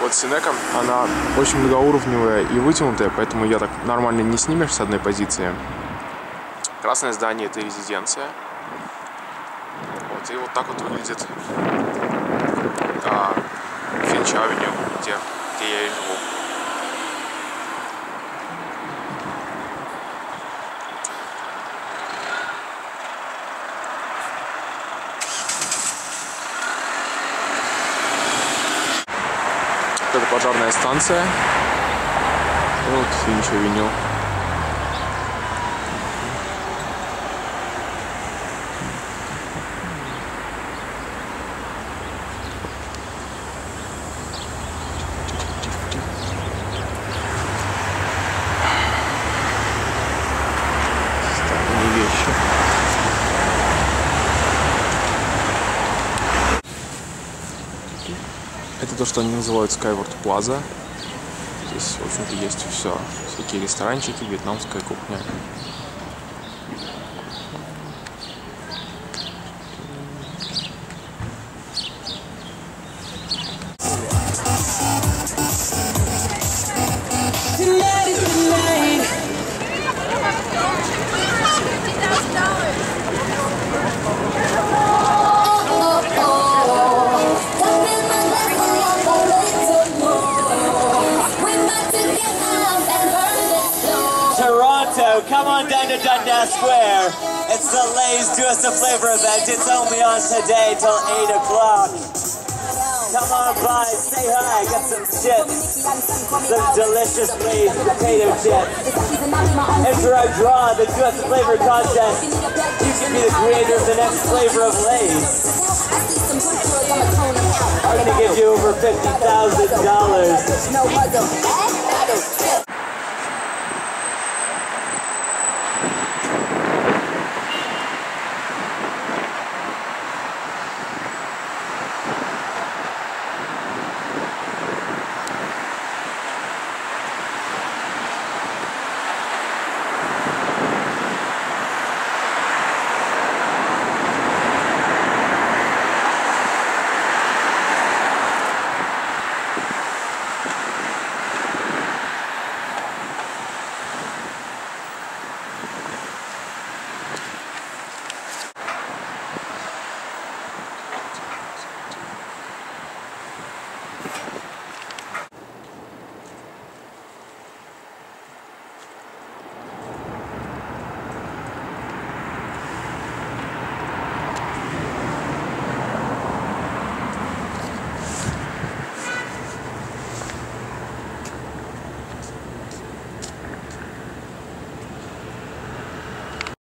Вот Синека, она очень многоуровневая и вытянутая, поэтому я так нормально не снимешь с одной позиции. Красное здание — это резиденция. Вот, и вот так вот выглядит Финч-авеню, где я и живу. Это пожарная станция. Вот Финч-авеню. Старые вещи. Это то, что они называют Skyward Plaza. Здесь, в общем-то, есть все. Всякие ресторанчики, вьетнамская кухня. Come on down to Dundas Square. It's the Lay's Do Us a Flavor event. It's only on today till 8 o'clock. Come on by, say hi, get some chips. Some delicious Lay's potato chips. Enter our draw, the Do Us a Flavor contest. You can be the creator of the next flavor of Lay's. I'm gonna give you over $50,000.